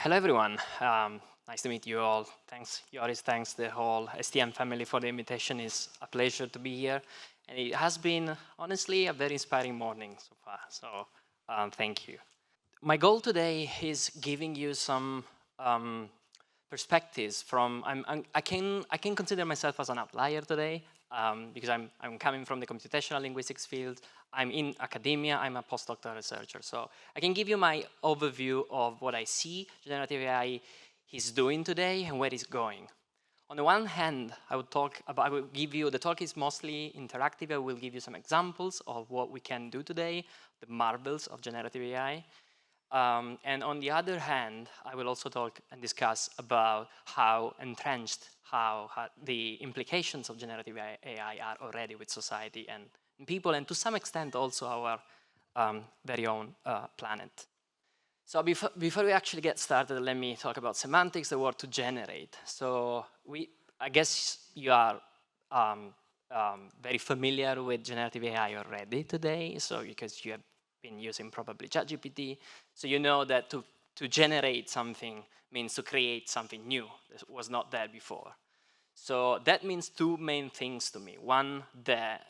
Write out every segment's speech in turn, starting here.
Hello, everyone. Nice to meet you all. Thanks, Joris. Thanks, the whole STM family for the invitation. It's a pleasure to be here. And it has been, honestly, a very inspiring morning so far. So thank you. My goal today is giving you some perspectives from, I can consider myself as an outlier today because I'm coming from the computational linguistics field. I'm in academia, I'm a postdoctoral researcher. So I can give you my overview of what I see generative AI is doing today and where it's going. On the one hand, I will give you, the talk is mostly interactive. I will give you some examples of what we can do today, the marvels of generative AI. And on the other hand, I will also talk and discuss about how entrenched, how the implications of generative AI are already with society and people, and to some extent also our very own planet. So before we actually get started, let me talk about semantics, the word to generate. So I guess you are very familiar with generative AI already today, so because you have been using probably ChatGPT, so you know that to generate something means to create something new that was not there before. So that means two main things to me. One, that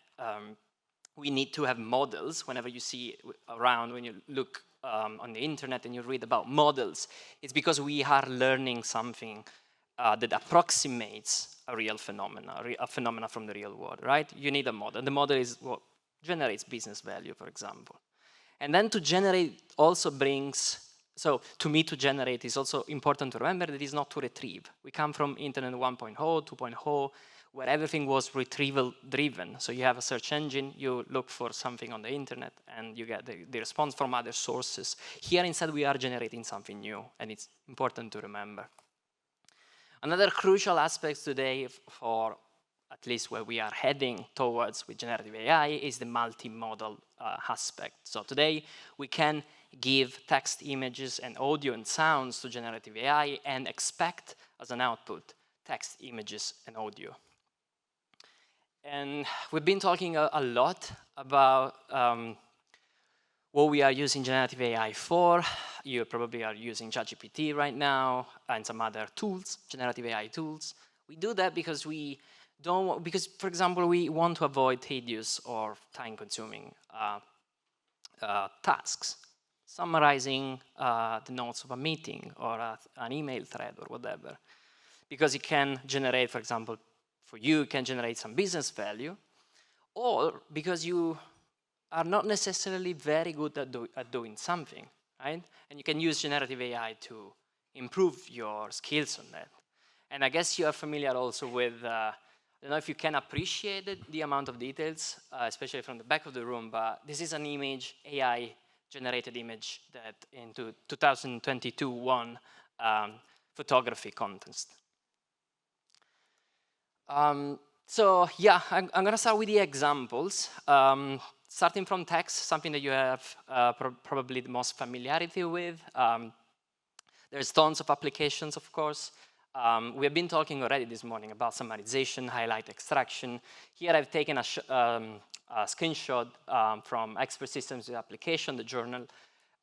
we need to have models. Whenever you see around, when you look on the internet and you read about models, it's because we are learning something that approximates a real phenomena, a phenomena from the real world, right? You need a model. The model is what generates business value, for example. And then to generate also brings, so to me to generate is also important to remember that it's not to retrieve. We come from Internet 1.0, 2.0, where everything was retrieval driven. So you have a search engine, you look for something on the internet and you get the response from other sources. Here instead we are generating something new, and it's important to remember. Another crucial aspect today for at least where we are heading towards with generative AI is the multimodal aspect. So today we can give text, images, and audio and sounds to generative AI and expect as an output text, images, and audio. And we've been talking a lot about what we are using generative AI for. You probably are using ChatGPT right now and some other tools, generative AI tools. We do that because for example, we want to avoid tedious or time-consuming tasks, summarizing the notes of a meeting or an email thread or whatever, because it can generate, for example, for you, it can generate some business value, or because you are not necessarily very good at doing something, right? And you can use generative AI to improve your skills on that. And I guess you are familiar also with I don't know if you can appreciate the amount of details, especially from the back of the room, but this is an image, AI-generated image that in 2022 won photography contest. So yeah, I'm gonna start with the examples. Starting from text, something that you have probably the most familiarity with. There's tons of applications, of course. We have been talking already this morning about summarization, highlight extraction. Here I've taken a screenshot from Expert Systems Application, the journal,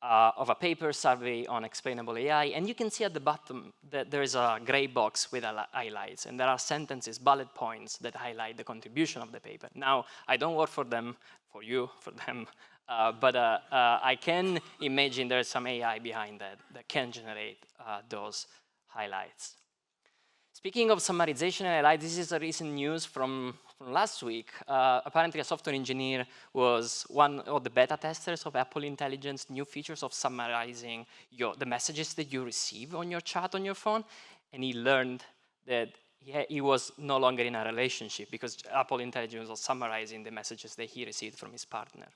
of a paper survey on explainable AI. And you can see at the bottom that there is a gray box with highlights. And there are sentences, bullet points that highlight the contribution of the paper. Now, I don't work for them, for you, for them. But I can imagine there's some AI behind that can generate those highlights. Speaking of summarization and highlight, this is a recent news from last week. Apparently a software engineer was one of the beta testers of Apple Intelligence new features of summarizing the messages that you receive on your chat on your phone. And he learned that he was no longer in a relationship because Apple Intelligence was summarizing the messages that he received from his partner.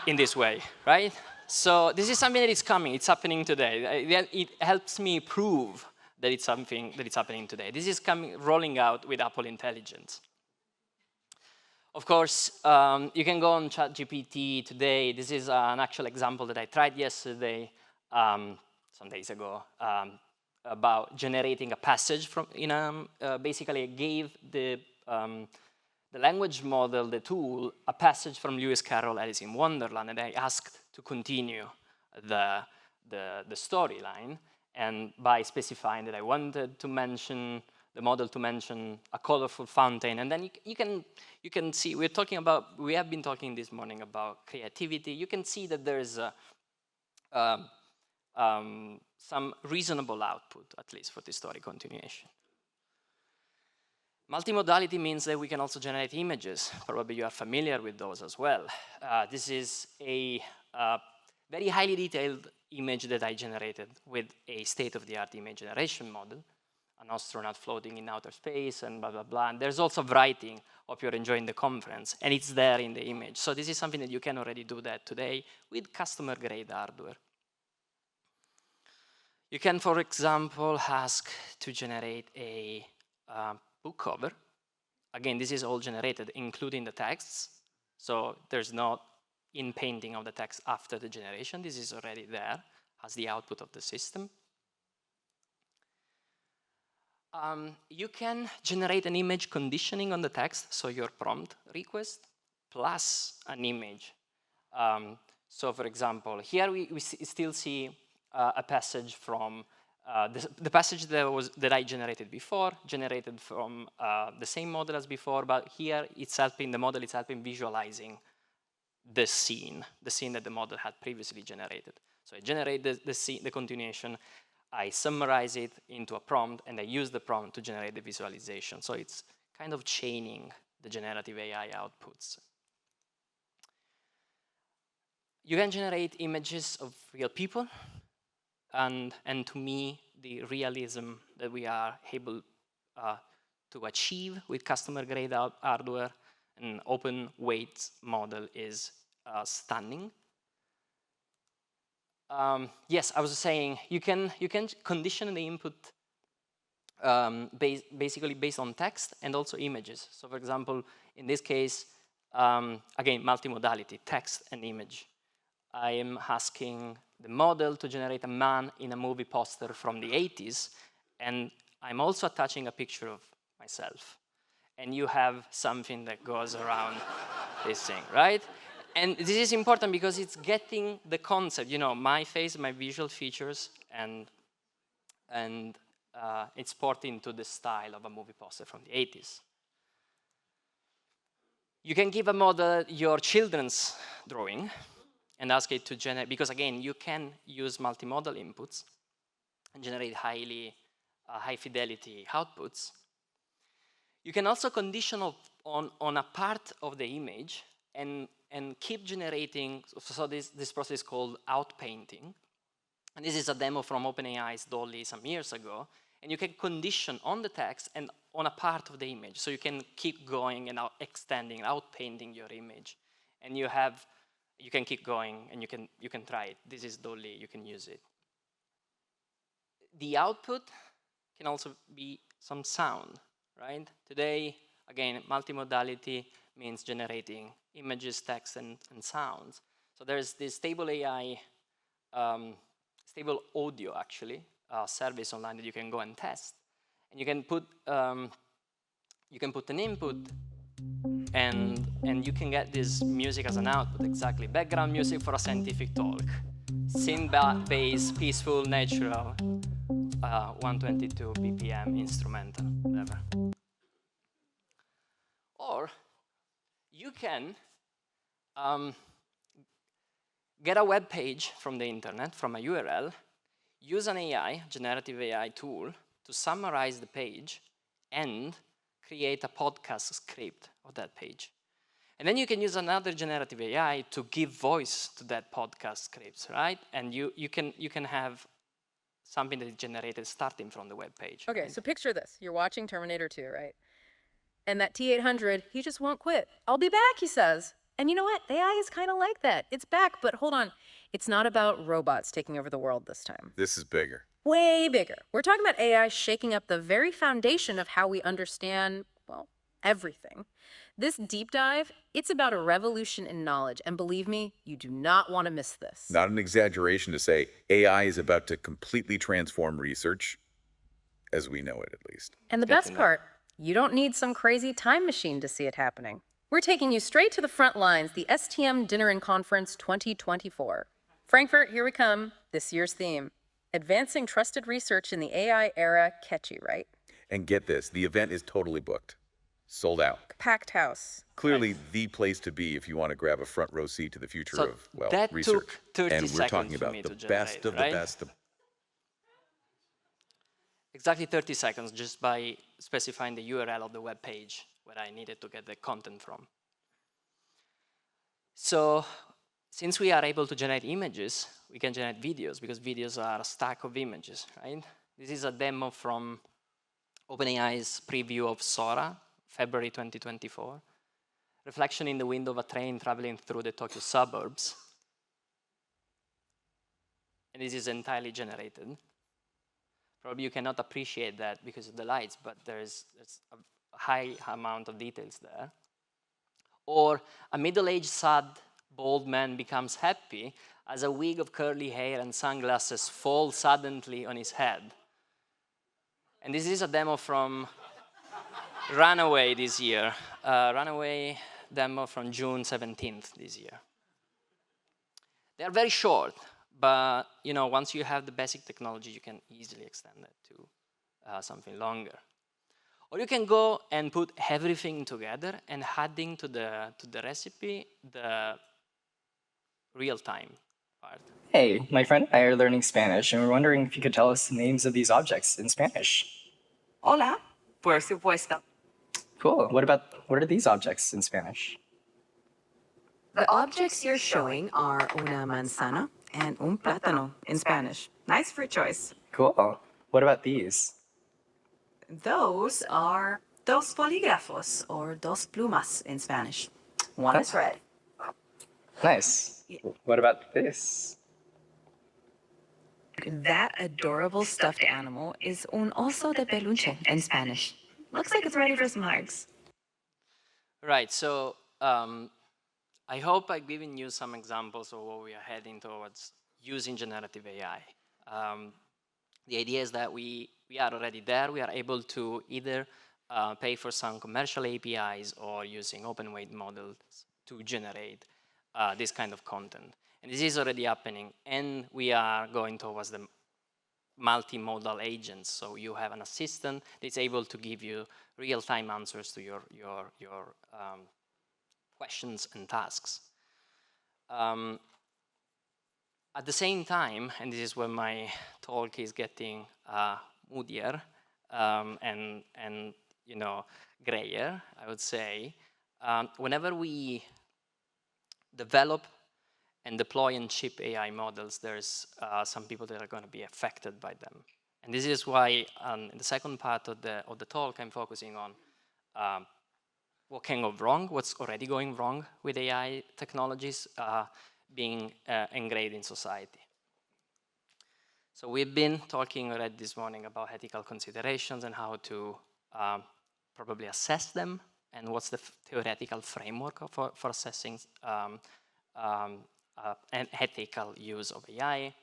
In this way, right? So this is something that is coming, it's happening today. It helps me prove that it's something that is happening today. This is rolling out with Apple Intelligence. Of course, you can go on ChatGPT today. This is an actual example that I tried yesterday, some days ago, about generating a passage from, basically I gave the language model, the tool, a passage from Lewis Carroll, Alice in Wonderland, and I asked to continue the the storyline, and by specifying that I wanted to mention the model to mention a colorful fountain, and then you can see we have been talking this morning about creativity. You can see that there is some reasonable output, at least for the story continuation. Multimodality means that we can also generate images. Probably you are familiar with those as well. This is a very highly detailed image that I generated with a state-of-the-art image generation model, an astronaut floating in outer space and blah, blah, blah. And there's also writing, hope you're enjoying the conference, and it's there in the image. So this is something that you can already do that today with customer-grade hardware. You can, for example, ask to generate a book cover. Again, this is all generated, including the texts. So there's no in-painting of the text after the generation. This is already there as the output of the system. You can generate an image conditioning on the text, so your prompt request, plus an image. So for example, here we still see a passage from the passage that I generated before, generated from the same model as before, but here the model is helping visualizing the scene that the model had previously generated. So I generate the continuation, I summarize it into a prompt, and I use the prompt to generate the visualization. So it's kind of chaining the generative AI outputs. You can generate images of real people, and to me, the realism that we are able to achieve with customer-grade hardware and open weight model is stunning. Yes, I was saying you can condition the input basically based on text and also images. So for example, in this case, again, multimodality, text and image. I am asking the model to generate a man in a movie poster from the 80s, and I'm also attaching a picture of myself. And you have something that goes around this thing, right? And this is important because it's getting the concept, you know, my face, my visual features, and it's put into the style of a movie poster from the 80s. You can give a model your children's drawing and ask it to generate, because again, you can use multimodal inputs and generate high fidelity outputs. You can also condition on a part of the image and keep generating, so this process is called outpainting. And this is a demo from OpenAI's Dolly some years ago. And you can condition on the text and on a part of the image. So you can keep going and extending, outpainting your image. And you can keep going and you can try it. This is Dolly, you can use it. The output can also be some sound, right? Today, again, multimodality means generating images, text, and sounds. So there's this stable AI, stable audio actually, service online that you can go and test. And you can put an input, and you can get this music as an output, exactly. Background music for a scientific talk. Synth-based, peaceful, natural, 122 BPM instrumental, whatever. Or you can get a web page from the internet, from a URL, use an AI, generative AI tool, to summarize the page and create a podcast script of that page. And then you can use another generative AI to give voice to that podcast scripts, right? And you can have something that is generated starting from the web page. Okay, right? so picture this. You're watching Terminator 2, right? And that T-800, he just won't quit. I'll be back, he says. And you know what? AI is kind of like that. It's back, but hold on. It's not about robots taking over the world this time. This is bigger. Way bigger. We're talking about AI shaking up the very foundation of how we understand, well, everything. This deep dive, it's about a revolution in knowledge. And believe me, you do not want to miss this. Not an exaggeration to say AI is about to completely transform research, as we know it at least. And the best part, you don't need some crazy time machine to see it happening. We're taking you straight to the front lines, the STM Dinner and Conference 2024. Frankfurt, here we come. this year's theme. Advancing trusted research in the AI era, catchy, right? And get this, the event is totally booked. Sold out. Packed house. Clearly the place to be if you want to grab a front row seat to the future So of, well, that research. took 30 And we're talking seconds for about me the to best generate, of right? the best. Exactly 30 seconds just by specifying the URL of the web page where I needed to get the content from. So since we are able to generate images, we can generate videos because videos are a stack of images, right? This is a demo from OpenAI's preview of Sora, February 2024. Reflection in the window of a train traveling through the Tokyo suburbs. And this is entirely generated. Probably you cannot appreciate that because of the lights, but there's a high amount of details there. Or a middle-aged, sad, bald man becomes happy as a wig of curly hair and sunglasses fall suddenly on his head. And this is a demo from Runaway this year. Runaway demo from June 17th this year. They are very short, but once you have the basic technology, you can easily extend that to something longer. Or you can go and put everything together and adding to the recipe the real-time part. Hey, my friend and I are learning Spanish, and we're wondering if you could tell us the names of these objects in Spanish. Hola, por supuesto. Cool. What are these objects in Spanish? The objects you're showing are una manzana and un plátano in Spanish. Nice fruit choice. Cool. What about these? Those are dos polígrafos, or dos plumas in Spanish. One is red. Nice. What about this? That adorable stuffed animal is un oso de peluche in Spanish. Looks like it's ready for some hugs. Right, so I hope I've given you some examples of what we are heading towards using generative AI. The idea is that we are already there. We are able to either pay for some commercial APIs or using open weight models to generate this kind of content. And this is already happening, and we are going towards the multimodal agents. So you have an assistant that's able to give you real-time answers to your questions and tasks. At the same time, and this is where my talk is getting moodier and grayer, I would say, whenever we develop and deploy and ship AI models, there's some people that are going to be affected by them. And this is why in the second part of the talk, I'm focusing on what can go wrong, what's already going wrong with AI technologies being engraved in society. So we've been talking already this morning about ethical considerations and how to probably assess them, and what's the theoretical framework for assessing an ethical use of AI.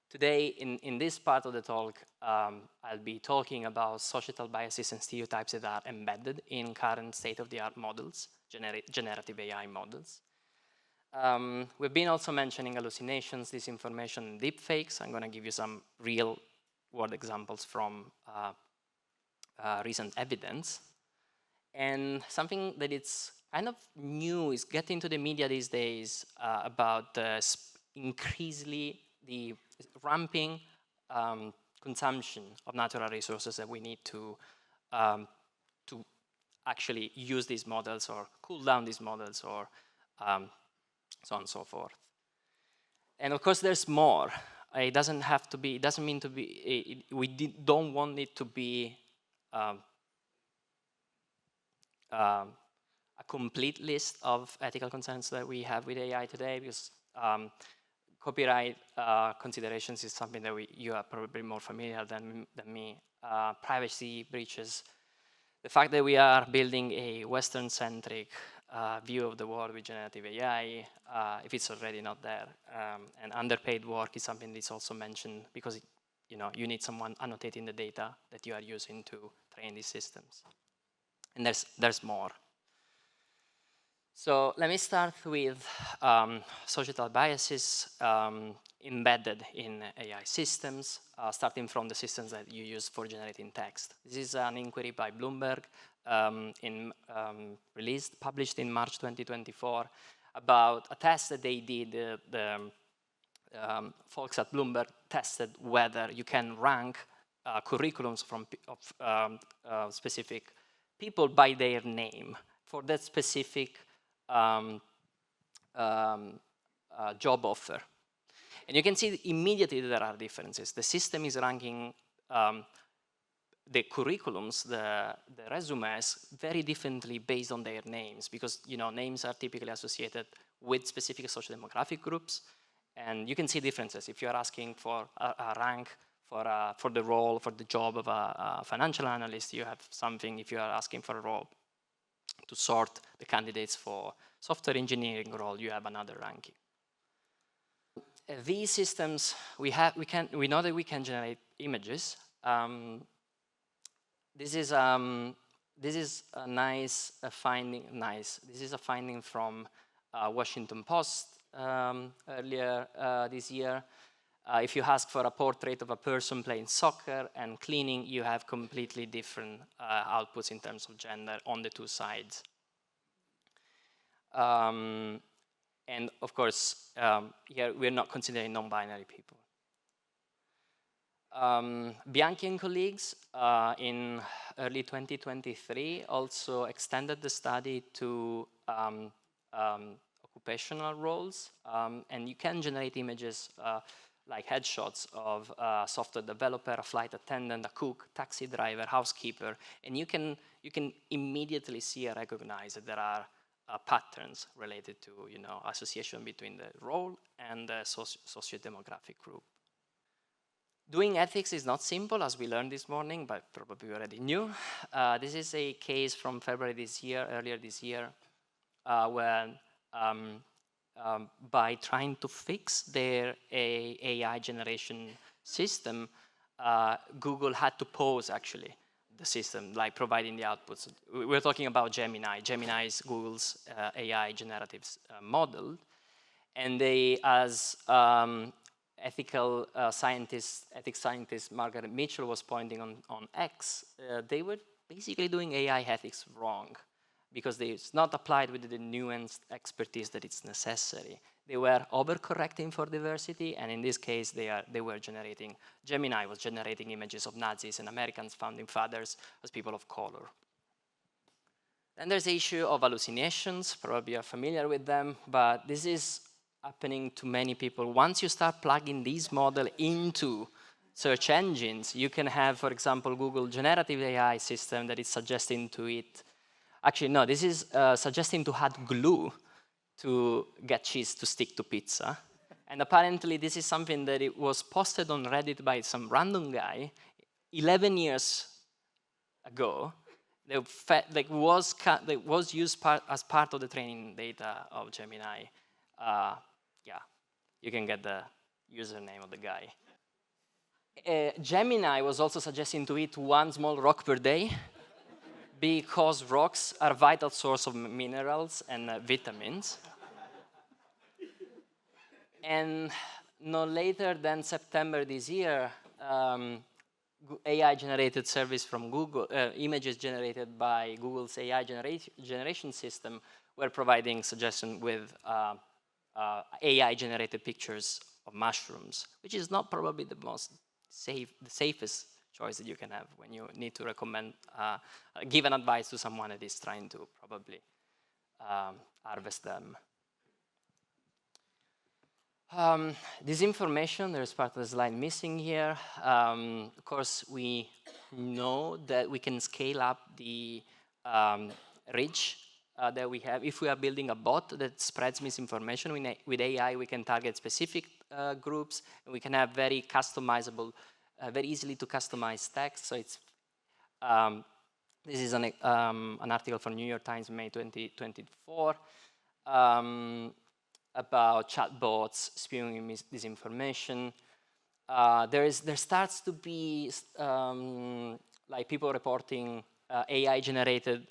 Today, in this part of the talk, I'll be talking about societal biases and stereotypes that are embedded in current state-of-the-art models, generative AI models. We've been also mentioning hallucinations, disinformation, and deepfakes. I'm going to give you some real-world examples from recent evidence. And something that it's kind of new is getting to the media these days about increasingly the ramping consumption of natural resources that we need to actually use these models or cool down these models or so on and so forth. And of course, there's more. It doesn't have to be, it doesn't mean to be, don't want it to be a complete list of ethical concerns that we have with AI today, because copyright considerations is something that you are probably more familiar than me. Privacy breaches. The fact that we are building a Western-centric view of the world with generative AI, if it's already not there. And underpaid work is something that's also mentioned because you need someone annotating the data that you are using to train these systems. And there's more. So let me start with societal biases. embedded in AI systems, starting from the systems that you use for generating text. This is an inquiry by Bloomberg, published in March 2024, about a test that they did. The folks at Bloomberg tested whether you can rank curriculums of specific people by their name for that specific job offer. And you can see immediately there are differences. The system is ranking the curriculums, the resumes, very differently based on their names, because names are typically associated with specific social demographic groups, and you can see differences. If you're asking for a rank for the role, for the job of a financial analyst, you have something. If you are asking for a role to sort the candidates for software engineering role, you have another ranking. These systems, we know that we can generate images. This is a nice finding. This is a finding from Washington Post earlier this year. If you ask for a portrait of a person playing soccer and cleaning, you have completely different outputs in terms of gender on the two sides. And of course, here we're not considering non-binary people. Bianchi and colleagues in early 2023 also extended the study to occupational roles, and you can generate images like headshots of a software developer, a flight attendant, a cook, taxi driver, housekeeper, and you can immediately see and recognize that there are patterns related to association between the role and the socio-demographic group. Doing ethics is not simple, as we learned this morning, but probably already knew. This is a case from February this year, earlier this year, where by trying to fix their AI generation system, Google had to pause actually the system, like providing the outputs. We're talking about Gemini. Gemini is Google's AI generative model, and they, as ethics scientist Margaret Mitchell was pointing on X, they were basically doing AI ethics wrong, because it's not applied with the nuanced expertise that is necessary. They were overcorrecting for diversity, and in this case, Gemini was generating images of Nazis and Americans' founding fathers as people of color. Then there's the issue of hallucinations. Probably you're familiar with them, but this is happening to many people. Once you start plugging this model into search engines, you can have, for example, Google generative AI system that is suggesting to it. Actually, no, this is suggesting to add glue to get cheese to stick to pizza. And apparently, this is something that it was posted on Reddit by some random guy 11 years ago. That was used as part of the training data of Gemini. Yeah, you can get the username of the guy. Gemini was also suggesting to eat one small rock per day, because rocks are a vital source of minerals and vitamins. And no later than September this year, AI-generated service from Google, images generated by Google's AI generation system, were providing suggestions with AI-generated pictures of mushrooms, which is not probably the safest choice that you can have when you need to recommend, give an advice to someone that is trying to probably harvest them. This information, there's part of the slide missing here. Of course, we know that we can scale up the reach that we have. If we are building a bot that spreads misinformation with AI, we can target specific groups, and we can have very customizable, very easily to customize text. So it's this is an article from New York Times, May 2024, about chatbots spewing disinformation. There starts to be like people reporting AI-generated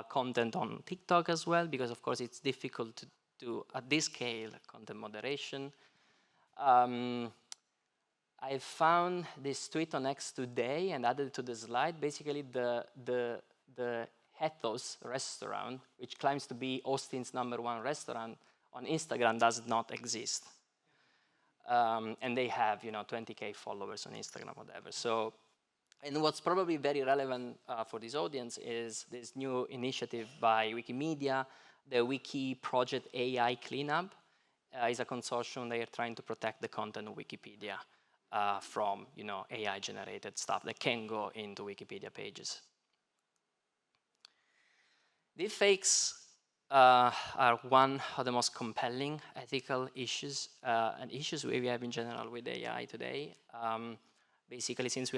content on TikTok as well, because of course it's difficult to do at this scale content moderation. I found this tweet on X today and added it to the slide. Basically, the Ethos restaurant, which claims to be Austin's #1 restaurant, on Instagram does not exist. And they have, 20K followers on Instagram, whatever. So, and what's probably very relevant for this audience is this new initiative by Wikimedia, the Wiki Project AI Cleanup. Is a consortium. They are trying to protect the content of Wikipedia from, AI-generated stuff that can go into Wikipedia pages. Deepfakes are one of the most compelling ethical issues and issues we have in general with AI today. Basically, since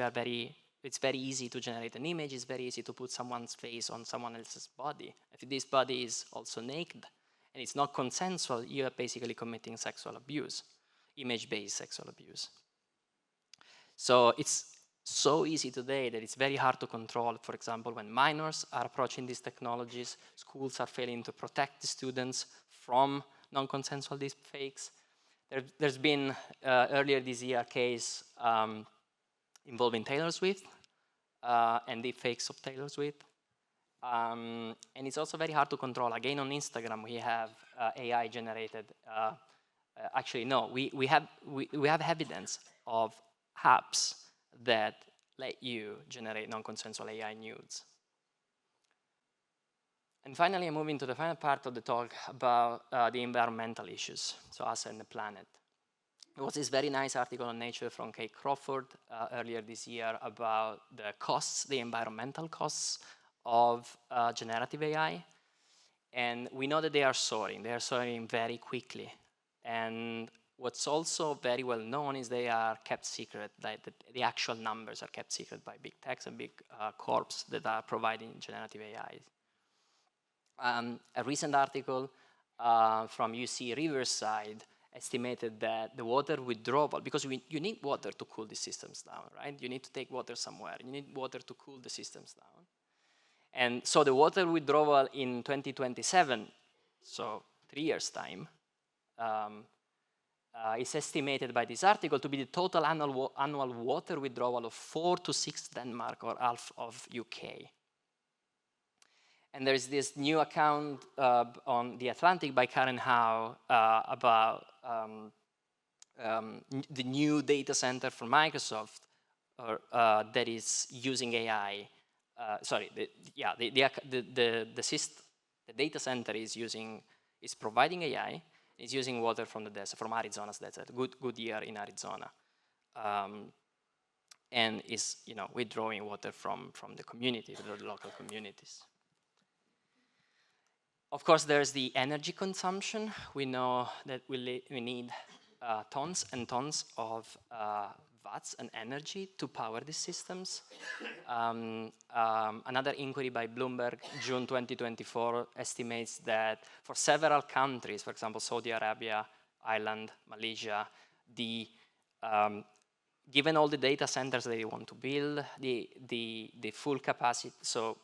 it's very easy to generate an image, it's very easy to put someone's face on someone else's body. If this body is also naked and it's not consensual, you are basically committing sexual abuse, image-based sexual abuse. So it's so easy today that it's very hard to control. For example, when minors are approaching these technologies, schools are failing to protect the students from non-consensual deepfakes. There's been earlier this year a case involving Taylor Swift and deepfakes of Taylor Swift. And it's also very hard to control. Again, on Instagram, we have AI generated. Actually, no, we have evidence of apps that let you generate non-consensual AI nudes. And finally, I'm moving to the final part of the talk about the environmental issues, so us and the planet. There was this very nice article on Nature from Kate Crawford earlier this year about the costs, the environmental costs of generative AI. And we know that they are soaring very quickly. And what's also very well known is they are kept secret, like the actual numbers are kept secret by big techs and big corps that are providing generative AI. A recent article from UC Riverside estimated that the water withdrawal, because you need water to cool the systems down, right? You need to take water somewhere. You need water to cool the systems down. And so the water withdrawal in 2027, so 3 years' time, is estimated by this article to be the total annual water withdrawal of 4 to 6 Denmark or half of UK. And there's this new account on The Atlantic by Karen Howe about the new data center from Microsoft that is using AI. The data center is providing AI. It's using water from the desert, from Arizona's desert. Good year in Arizona, and is withdrawing water from the community, the local communities. Of course, there's the energy consumption. We know that we need tons and tons of watts and energy to power these systems. Another inquiry by Bloomberg, June 2024, estimates that for several countries, for example, Saudi Arabia, Ireland, Malaysia, given all the data centers they want to build, the full capacity, so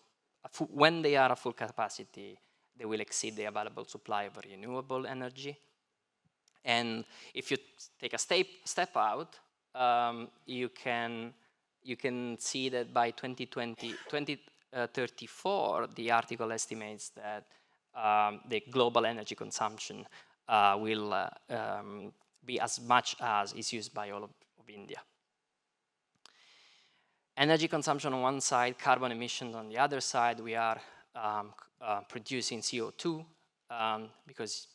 when they are at full capacity, they will exceed the available supply of renewable energy. And if you take a step out, you can see that by 2034, the article estimates that the global energy consumption will be as much as is used by all of India. Energy consumption on one side, carbon emissions on the other side. We are producing CO2 because,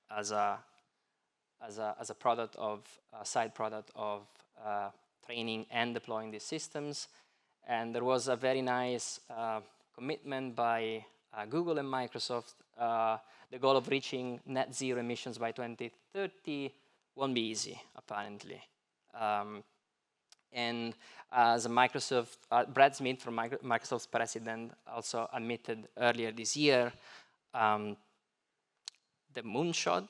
as a product of a side product of training and deploying these systems. And there was a very nice commitment by Google and Microsoft. The goal of reaching net zero emissions by 2030 won't be easy, apparently. And as Microsoft, Brad Smith, from Microsoft's president, also admitted earlier this year, the moonshot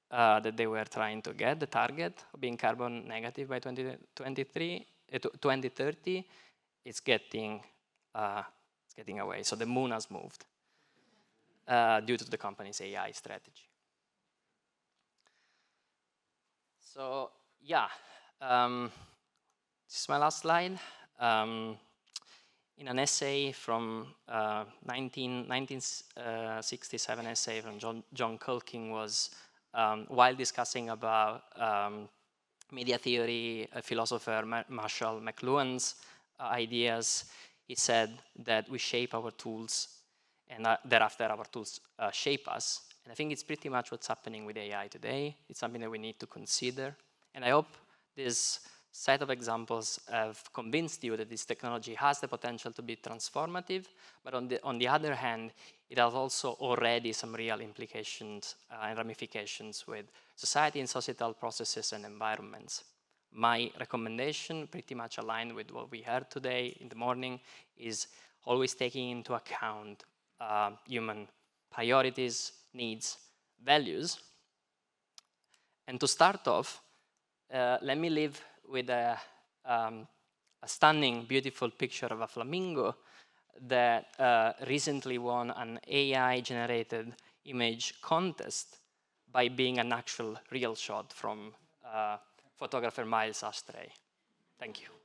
that they were trying to get, the target of being carbon negative by 2030, it's getting away. So the moon has moved due to the company's AI strategy. So yeah, this is my last slide. In an essay from 1967 essay from John Culkin was, while discussing about media theory, a philosopher Marshall McLuhan's ideas, he said that we shape our tools and thereafter our tools shape us. And I think it's pretty much what's happening with AI today. It's something that we need to consider. And I hope this set of examples have convinced you that this technology has the potential to be transformative, but on the other hand, it has also already some real implications and ramifications with society and societal processes and environments. My recommendation, pretty much aligned with what we heard today in the morning, is always taking into account human priorities, needs, values. And to start off, let me leave with a stunning, beautiful picture of a flamingo that recently won an AI-generated image contest by being an actual real shot from photographer Miles Ashtray. Thank you.